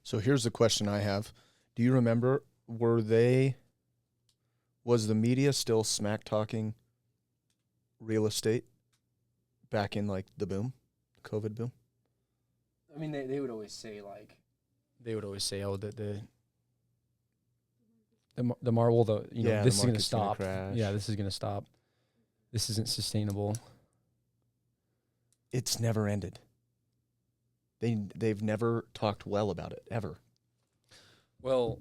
So here's the question I have. Do you remember, was the media still smack talking real estate back in like the boom, COVID boom? I mean, they would always say oh, the marble, this is going to stop. Yeah, this is going to stop. This isn't sustainable. It's never ended. They've never talked well about it, ever. Well,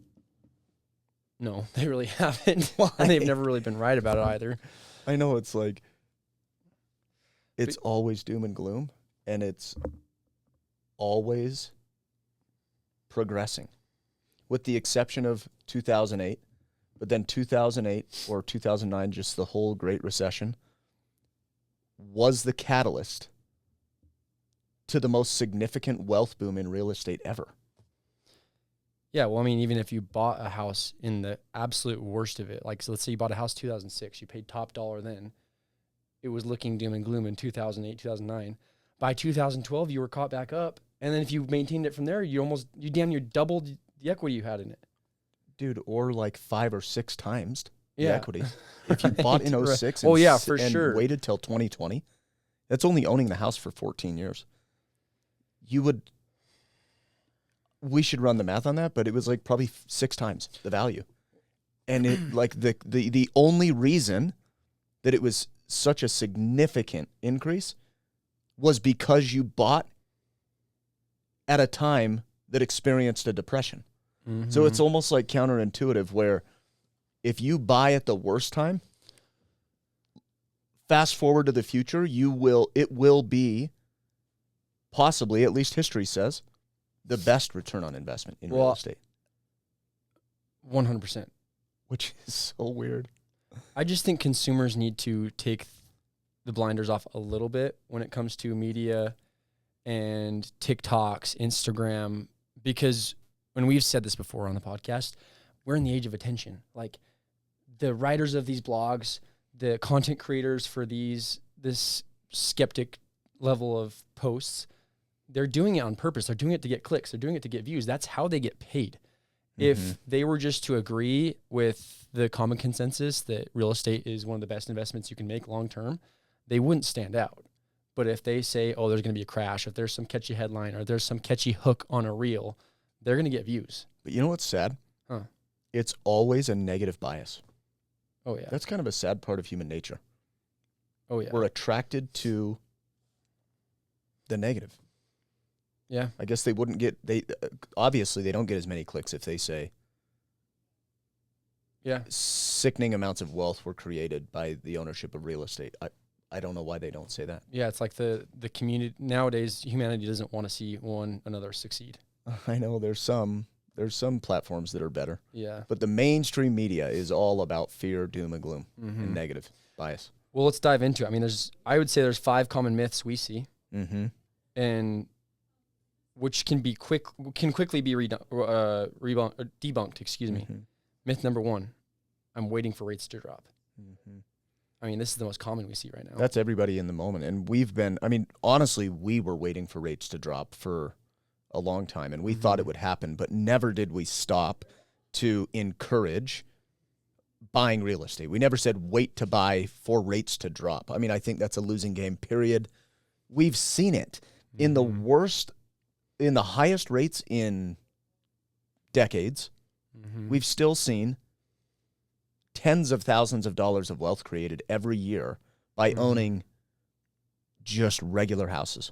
no, they really haven't. Why? And they've never really been right about it either. I know it's always doom and gloom, and it's always progressing, with the exception of 2008. But then 2008 or 2009, just the whole Great Recession, was the catalyst to the most significant wealth boom in real estate ever. Yeah, well, I mean, even if you bought a house in the absolute worst of it, like, so let's say you bought a house 2006, you paid top dollar then, it was looking doom and gloom in 2008, 2009. By 2012, you were caught back up, and then if you maintained it from there, you damn near doubled the equity you had in it. Dude, or like 5 or 6 times the Yeah. equity. If you bought in 06 and sure. waited till 2020, that's only owning the house for 14 years. We should run the math on that, but it was like probably 6 times the value. And it like the only reason that it was such a significant increase was because you bought at a time that experienced a depression. Mm-hmm. So it's almost like counterintuitive, where if you buy at the worst time, fast forward to the future, it will be possibly, at least history says, the best return on investment in real estate. 100%. Which is so weird. I just think consumers need to take the blinders off a little bit when it comes to media and TikToks, Instagram, because when we've said this before on the podcast, we're in the age of attention. Like, the writers of these blogs, the content creators for this skeptic level of posts, they're doing it on purpose. They're doing it to get clicks. They're doing it to get views. That's how they get paid. Mm-hmm. If they were just to agree with the common consensus that real estate is one of the best investments you can make long-term, they wouldn't stand out. But if they say, oh, there's going to be a crash, if there's some catchy headline or there's some catchy hook on a reel, they're going to get views. But you know what's sad? Huh. It's always a negative bias. Oh, yeah. That's kind of a sad part of human nature. Oh, yeah. We're attracted to the negative. Yeah. I guess obviously they don't get as many clicks if they say, yeah, sickening amounts of wealth were created by the ownership of real estate. I don't know why they don't say that. Yeah, it's like the community nowadays. Humanity doesn't want to see one another succeed. I know there's some platforms that are better. Yeah. But the mainstream media is all about fear, doom, and gloom, and negative bias. Well, let's dive into it. I mean, I would say there's 5 common myths we see, and which can quickly be debunked. Excuse me. Myth number 1: I'm waiting for rates to drop. I mean, this is the most common we see right now. That's everybody in the moment, and honestly, we were waiting for rates to drop for a long time, and we thought it would happen, but never did we stop to encourage buying real estate. We never said wait to buy for rates to drop. I mean, I think that's a losing game, period. We've seen it in the highest rates in decades. We've still seen tens of thousands of dollars of wealth created every year by owning just regular houses.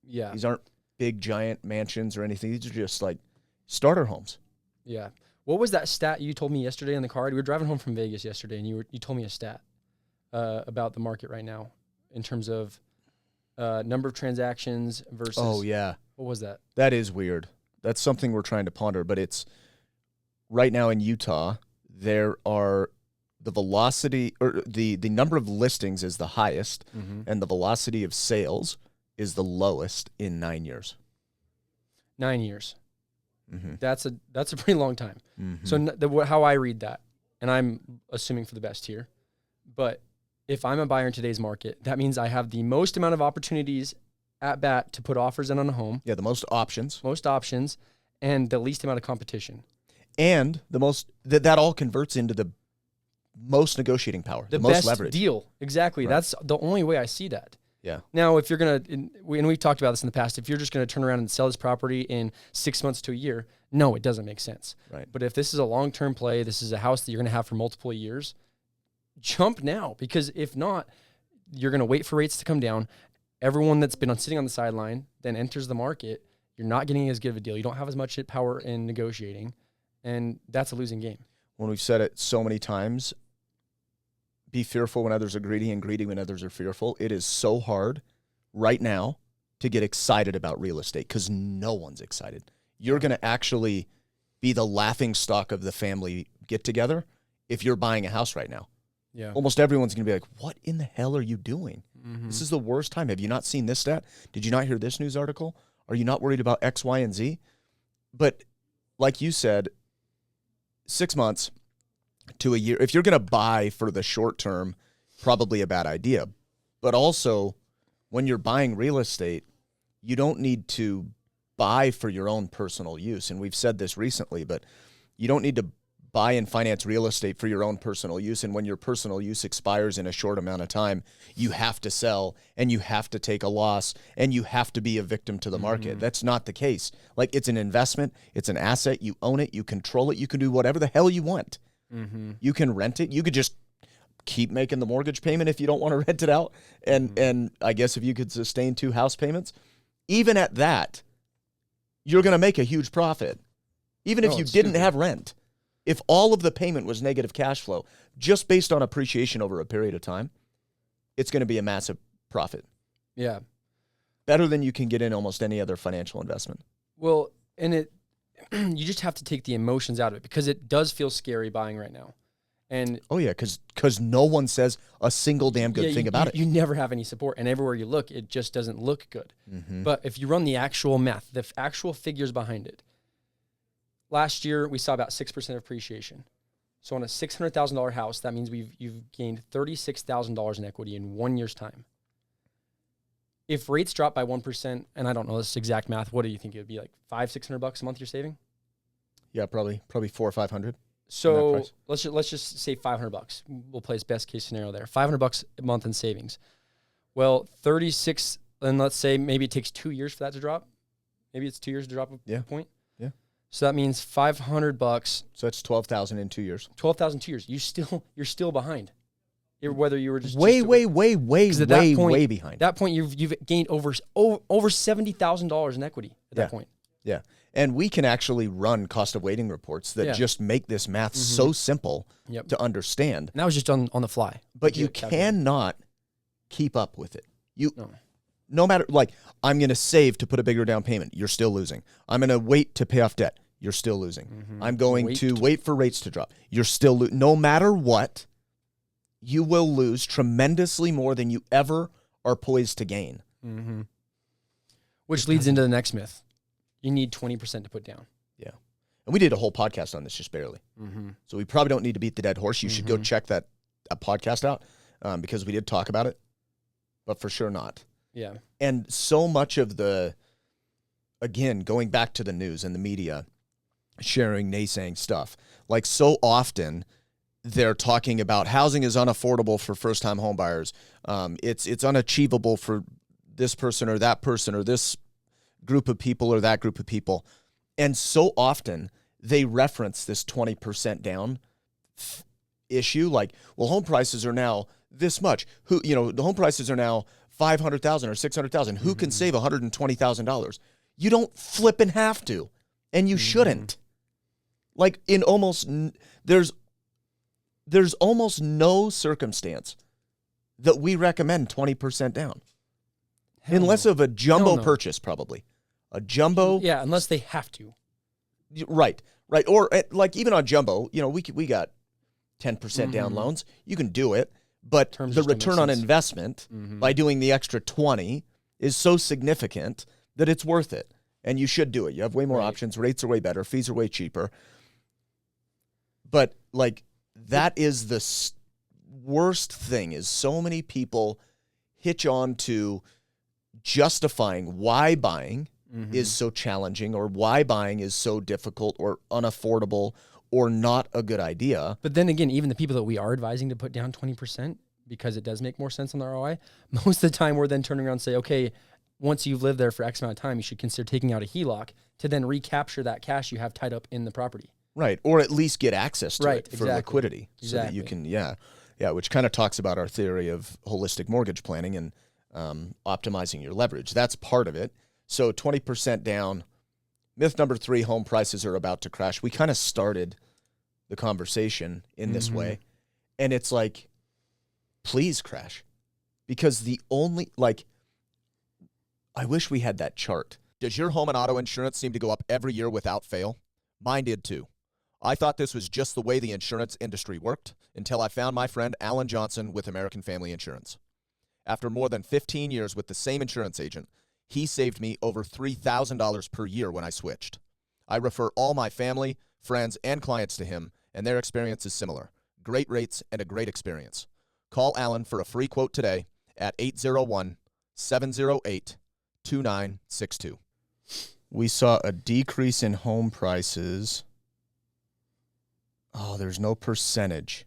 Yeah. These aren't big, giant mansions or anything. These are just like starter homes. Yeah. What was that stat you told me yesterday in the car? We were driving home from Vegas yesterday, and you told me a stat about the market right now in terms of number of transactions versus... Oh, yeah. What was that? That is weird. That's something we're trying to ponder, but it's right now in Utah, there are the velocity, or the number of listings is the highest, and the velocity of sales is the lowest in 9 years. 9 years. That's a pretty long time. So how I read that, and I'm assuming for the best here, but if I'm a buyer in today's market, that means I have the most amount of opportunities at bat to put offers in on a home. Yeah, the most options. and the least amount of competition. And the most that all converts into the most negotiating power, the most best leverage deal. Exactly. Right. That's the only way I see that. Yeah. Now, if you're going to, and we've talked about this in the past, if you're just going to turn around and sell this property in 6 months to a year, no, it doesn't make sense. Right. But if this is a long-term play, this is a house that you're going to have for multiple years, jump now, because if not, you're going to wait for rates to come down. Everyone that's been sitting on the sideline then enters the market. You're not getting as good of a deal. You don't have as much power in negotiating, and that's a losing game. When we've said it so many times, be fearful when others are greedy and greedy when others are fearful. It is so hard right now to get excited about real estate because no one's excited. You're going to actually be the laughing stock of the family get-together if you're buying a house right now. Yeah. Almost everyone's going to be like, what in the hell are you doing? Mm-hmm. This is the worst time. Have you not seen this stat? Did you not hear this news article? Are you not worried about X, Y, and Z? But like you said, 6 months to a year, if you're going to buy for the short term, probably a bad idea. But also, when you're buying real estate, you don't need to buy for your own personal use. And we've said this recently, but you don't need to buy and finance real estate for your own personal use. And when your personal use expires in a short amount of time, you have to sell and you have to take a loss and you have to be a victim to the market. Mm-hmm. That's not the case. Like, it's an investment. It's an asset. You own it. You control it. You can do whatever the hell you want. Mm-hmm. You can rent it. You could just keep making the mortgage payment if you don't want to rent it out. And I guess if you could sustain 2 house payments, even at that, you're going to make a huge profit. Even if you didn't have rent. If all of the payment was negative cash flow, just based on appreciation over a period of time, it's going to be a massive profit. Yeah. Better than you can get in almost any other financial investment. Well, and you just have to take the emotions out of it because it does feel scary buying right now. And oh yeah, because no one says a single damn good thing about it. You never have any support, and everywhere you look, it just doesn't look good. Mm-hmm. But if you run the actual math, the actual figures behind it, last year we saw about 6% appreciation. So on a $600,000 house, that means you've gained $36,000 in equity in 1 year's time. If rates drop by 1%, and I don't know this exact math, what do you think it would be, like $500-$600 a month you're saving? Yeah, probably 400 or 500. So let's just say $500. We'll play as best case scenario there. $500 a month in savings. Well, 36, and let's say maybe it takes 2 years for that to drop. Maybe it's 2 years to drop a point. Yeah. So that means $500. So that's 12,000 in 2 years. 12,000 2 years. You're still behind. Whether you were just way behind. At that point, you've gained over $70,000 in equity at that point. Yeah. And we can actually run cost of waiting reports that just make this math so simple to understand. And that was just on the fly. But you cannot keep up with it. No matter, like, I'm going to save to put a bigger down payment. You're still losing. I'm going to wait to pay off debt. You're still losing. Mm-hmm. I'm going to wait for rates to drop. You're still losing. No matter what, you will lose tremendously more than you ever are poised to gain. Mm-hmm. Which leads into the next myth. You need 20% to put down. Yeah. And we did a whole podcast on this just barely. Mm-hmm. So we probably don't need to beat the dead horse. You should go check that podcast out because we did talk about it, but for sure not. Yeah. And so much of again, going back to the news and the media sharing naysaying stuff, like so often they're talking about housing is unaffordable for first-time homebuyers. It's unachievable for this person or this group of people or that group of people. And so often they reference this 20% down issue. Like, well, home prices are now this much. The home prices are now $500,000 or $600,000. Who can save $120,000? You don't flipping have to, and you shouldn't. Like, there's almost no circumstance that we recommend 20% down. Unless of a jumbo purchase, probably. A jumbo. Yeah, unless they have to. Right. Or like even on jumbo, we got 10% down loans. You can do it, but the return on investment by doing the extra 20 is so significant that it's worth it. And you should do it. You have way more options. Rates are way better. Fees are way cheaper. But like that is the worst thing is so many people hitch on to justifying why buying is so challenging, or why buying is so difficult or unaffordable or not a good idea. But then again, even the people that we are advising to put down 20%, because it does make more sense on the ROI, most of the time we're then turning around and say, okay, once you've lived there for X amount of time, you should consider taking out a HELOC to then recapture that cash you have tied up in the property. Right. Or at least get access to it for exactly. liquidity. So that you can, which kind of talks about our theory of holistic mortgage planning and optimizing your leverage. That's part of it. So 20% down. Myth number 3, home prices are about to crash. We kind of started the conversation in this way. And it's like, please crash. Because the only, I wish we had that chart. Does your home and auto insurance seem to go up every year without fail? Mine did too. I thought this was just the way the insurance industry worked until I found my friend Alan Johnson with American Family Insurance. After more than 15 years with the same insurance agent, he saved me over $3,000 per year when I switched. I refer all my family, friends, and clients to him, and their experience is similar. Great rates and a great experience. Call Alan for a free quote today at 801-708-2962. We saw a decrease in home prices. Oh, there's no percentage.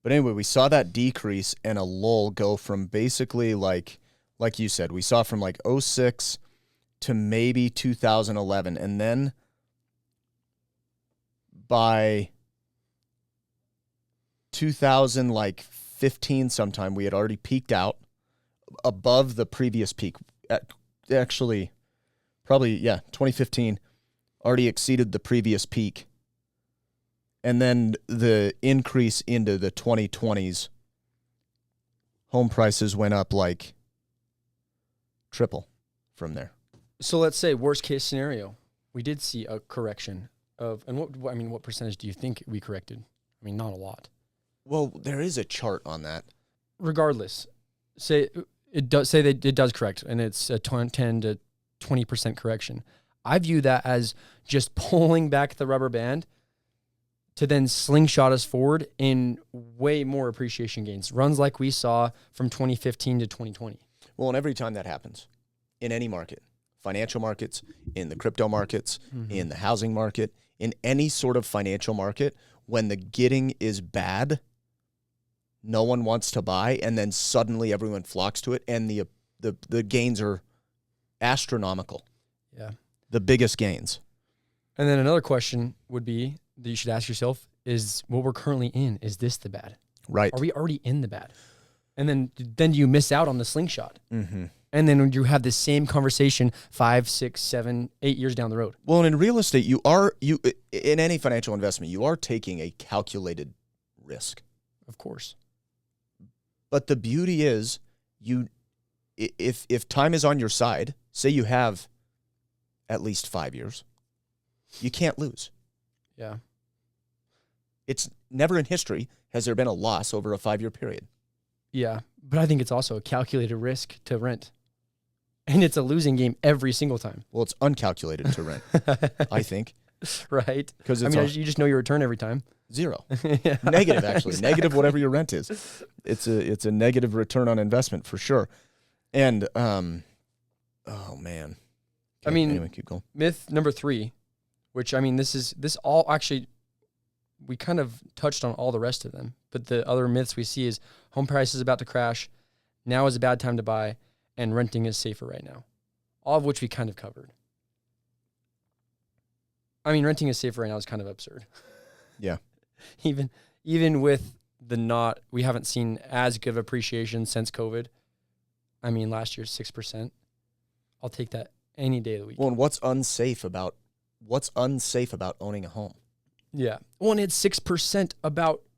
But anyway, we saw that decrease and a lull go from basically like you said, we saw from 06 to maybe 2011. And then by 2015 sometime, we had already peaked out above the previous peak. Actually, probably, 2015 already exceeded the previous peak. And then the increase into the 2020s, home prices went up triple from there. So let's say worst case scenario, we did see a correction of, and what percentage do you think we corrected? I mean, not a lot. Well, there is a chart on that. Regardless, say it does correct, and it's a 10 to 20% correction. I view that as just pulling back the rubber band to then slingshot us forward in way more appreciation gains. Runs like we saw from 2015 to 2020. Well, and every time that happens in any market, financial markets, in the crypto markets, in the housing market, in any sort of financial market, when the getting is bad, no one wants to buy, and then suddenly everyone flocks to it, and the gains are astronomical. Yeah. The biggest gains. And then another question would be that you should ask yourself is what we're currently in, is this the bad? Right. Are we already in the bad? And then you miss out on the slingshot. Mm-hmm. And then you have this same conversation 5, 6, 7, 8 years down the road. Well, and in real estate, in any financial investment, you are taking a calculated risk. Of course. But the beauty is, if time is on your side, say you have at least 5 years, you can't lose. Yeah. It's never in history has there been a loss over a 5-year period. Yeah, but I think it's also a calculated risk to rent. And it's a losing game every single time. Well, it's uncalculated to rent, I think. Right. Because you just know your return every time. 0. Yeah. Negative, actually. Exactly. Negative whatever your rent is. It's a negative return on investment for sure. And, oh, man. Okay, anyway, keep going. Myth number 3, which, this all actually, we kind of touched on all the rest of them. But the other myths we see is home price is about to crash, now is a bad time to buy, and renting is safer right now. All of which we kind of covered. Renting is safer right now is kind of absurd. Yeah. Even with we haven't seen as good of appreciation since COVID. Last year, 6%. I'll take that any day of the week. Well, and what's unsafe about owning a home? Yeah. Well, and it's 6%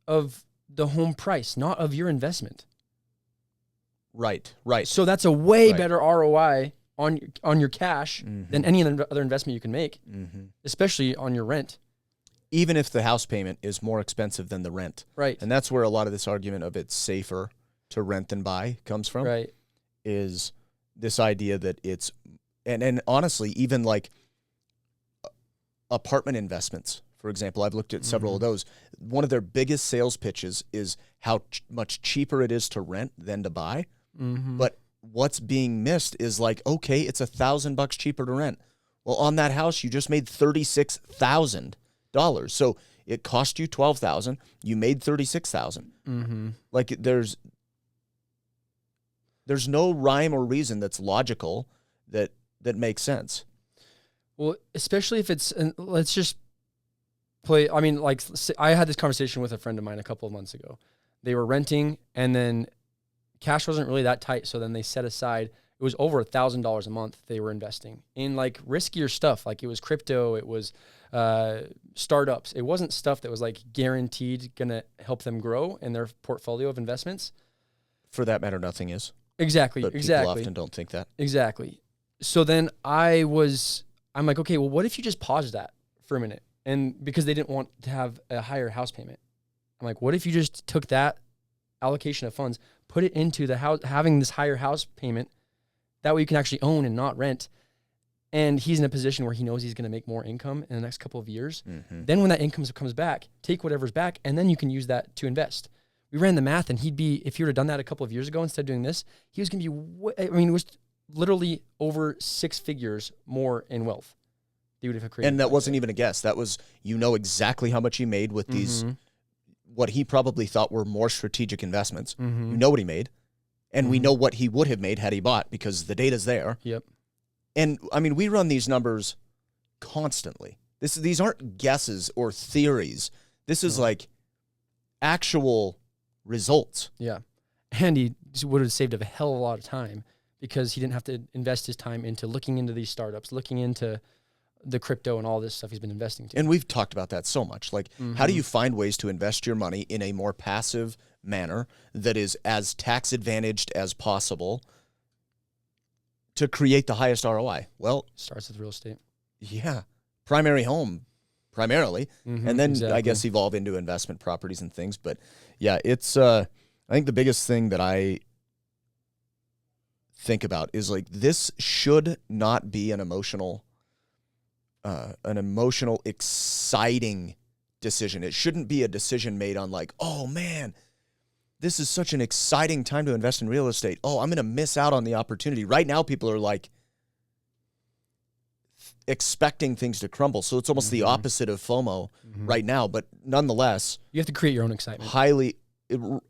of the home price, not of your investment. Right. So that's a way better ROI on your cash than any other investment you can make, especially on your rent. Even if the house payment is more expensive than the rent. Right. And that's where a lot of this argument of it's safer to rent than buy comes from. Right. Is this idea that it's, and honestly, even apartment investments, for example, I've looked at several of those. One of their biggest sales pitches is how much cheaper it is to rent than to buy. But what's being missed is like, okay, it's $1,000 cheaper to rent. Well, on that house, you just made $36,000. So it cost you $12,000. You made $36,000. Mm-hmm. Like there's no rhyme or reason that's logical that makes sense. Well, especially if it's, and let's just play. I mean, like I had this conversation with a friend of mine a couple of months ago. They were renting, and then cash wasn't really that tight. So then they set aside, it was over $1,000 a month they were investing in like riskier stuff. Like it was crypto, it was startups. It wasn't stuff that was like guaranteed going to help them grow in their portfolio of investments. For that matter, nothing is. Exactly. But people often don't think that. Exactly. So then I'm like, okay, well, what if you just paused that for a minute? And because they didn't want to have a higher house payment. I'm like, what if you just took that allocation of funds, put it into the house, having this higher house payment, that way you can actually own and not rent. And he's in a position where he knows he's going to make more income in the next couple of years. Mm-hmm. Then when that income comes back, take whatever's back, and then you can use that to invest. We ran the math, and if he would have done that a couple of years ago instead of doing this, he was going to be, it was literally over 6 figures more in wealth. They would have created. And that wasn't even a guess. That was, exactly how much he made with these, what he probably thought were more strategic investments. Mm-hmm. You know what he made, and we know what he would have made had he bought because the data's there. Yep. And I mean, we run these numbers constantly. These aren't guesses or theories. This is like actual results. Yeah. And he would have saved a hell of a lot of time because he didn't have to invest his time into looking into these startups, looking into the crypto and all this stuff he's been investing to. And we've talked about that so much. Like, how do you find ways to invest your money in a more passive manner that is as tax advantaged as possible to create the highest ROI? Well, starts with real estate. Yeah. Primary home, primarily. And then I guess evolve into investment properties and things. But yeah, it's, I think the biggest thing that I think about is like, this should not be an emotional, exciting decision. It shouldn't be a decision made on like, oh man, this is such an exciting time to invest in real estate. Oh, I'm going to miss out on the opportunity. Right now, people are like expecting things to crumble. So it's almost the opposite of FOMO right now. But nonetheless, you have to create your own excitement. Highly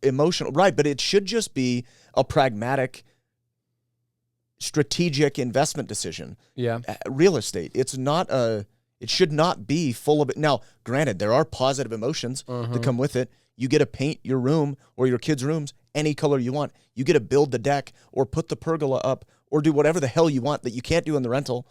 emotional. Right. But it should just be a pragmatic, strategic investment decision. Yeah. Real estate. It should not be full of it. Now, granted, there are positive emotions that come with it. You get to paint your room or your kids' rooms any color you want. You get to build the deck or put the pergola up or do whatever the hell you want that you can't do in the rental.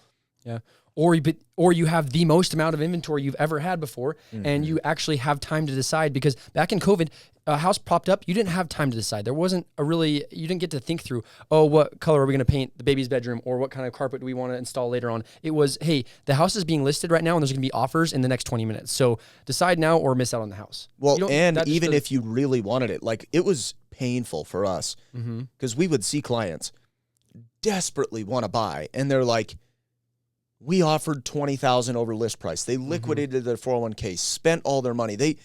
Yeah. Or you have the most amount of inventory you've ever had before, and you actually have time to decide, because back in COVID, a house popped up, you didn't have time to decide. There wasn't you didn't get to think through, oh, what color are we going to paint the baby's bedroom, or what kind of carpet do we want to install later on? It was, hey, the house is being listed right now, and there's going to be offers in the next 20 minutes. So decide now or miss out on the house. Well, and even if you really wanted it, like, it was painful for us because we would see clients desperately want to buy, and they're like, we offered $20,000 over list price. They liquidated their 401k, spent all their money. They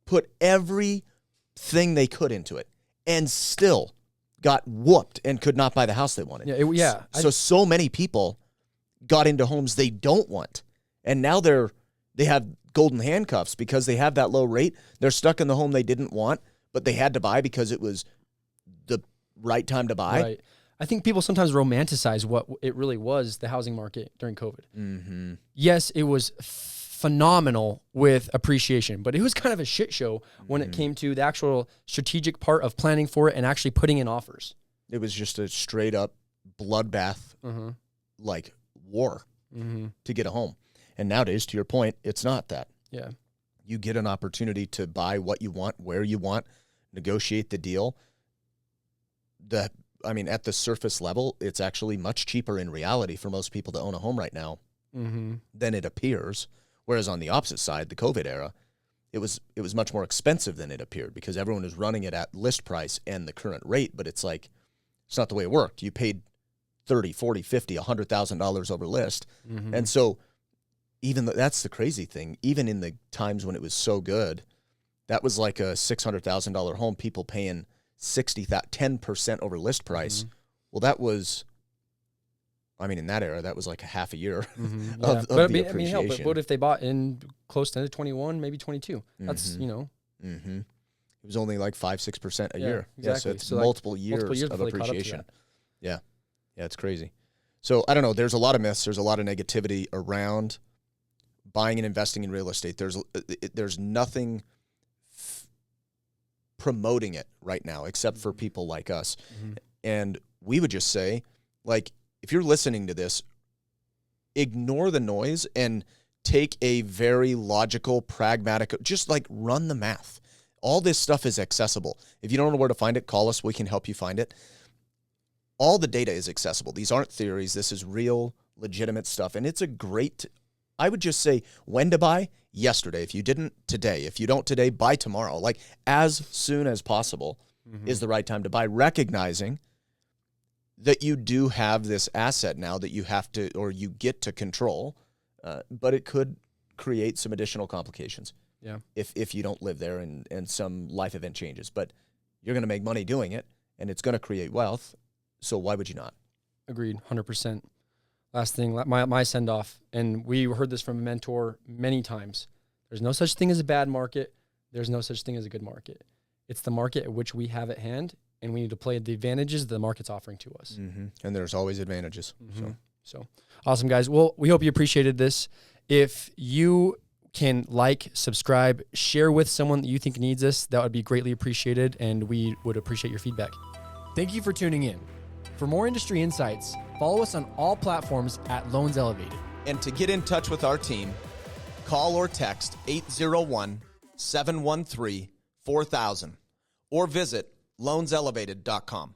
put everything they could into it and still got whooped and could not buy the house they wanted. So many people got into homes they don't want. And now they have golden handcuffs because they have that low rate. They're stuck in the home they didn't want, but they had to buy because it was the right time to buy. Right. I think people sometimes romanticize what it really was, the housing market during COVID. Yes, it was phenomenal with appreciation, but it was kind of a shit show when it came to the actual strategic part of planning for it and actually putting in offers. It was just a straight up bloodbath, like war to get a home. And nowadays, to your point, it's not that. Yeah. You get an opportunity to buy what you want, where you want, negotiate the deal. At the surface level, it's actually much cheaper in reality for most people to own a home right now than it appears. Whereas on the opposite side, the COVID era, it was much more expensive than it appeared because everyone was running it at list price and the current rate. But it's like, it's not the way it worked. You paid $30,000, $40,000, $50,000, $100,000 over list. And so that's the crazy thing. Even in the times when it was so good, that was like a $600,000 home, people paying 10% over list price. Well, that was, I mean, in that era, that was like a half a year of the appreciation. But what if they bought in close to 21, maybe 22? That's, you know. It was only like 5-6% a year. Exactly. Yeah, so it's So multiple years of before they caught up to appreciation. that. Yeah, it's crazy. So I don't know. There's a lot of myths. There's a lot of negativity around buying and investing in real estate. There's nothing promoting it right now except for people like us. And we would just say, like, if you're listening to this, ignore the noise and take a very logical, pragmatic, just like run the math. All this stuff is accessible. If you don't know where to find it, call us. We can help you find it. All the data is accessible. These aren't theories. This is real, legitimate stuff. And it's a great, I would just say, when to buy? Yesterday. If you didn't, today. If you don't today, buy tomorrow. Like, as soon as possible is the right time to buy, recognizing that you do have this asset now that you have to, or you get to control, but it could create some additional complications. Yeah. If you don't live there and some life event changes. But you're going to make money doing it, and it's going to create wealth. So why would you not? Agreed, 100%. Last thing, my send-off, and we heard this from a mentor many times. There's no such thing as a bad market. There's no such thing as a good market. It's the market at which we have at hand, and we need to play the advantages the market's offering to us. And there's always advantages. So awesome, guys. Well, we hope you appreciated this. If you can like, subscribe, share with someone that you think needs this, that would be greatly appreciated, and we would appreciate your feedback. Thank you for tuning in. For more industry insights, follow us on all platforms at Loans Elevated. And to get in touch with our team, call or text 801-713-4000 or visit loanselevated.com.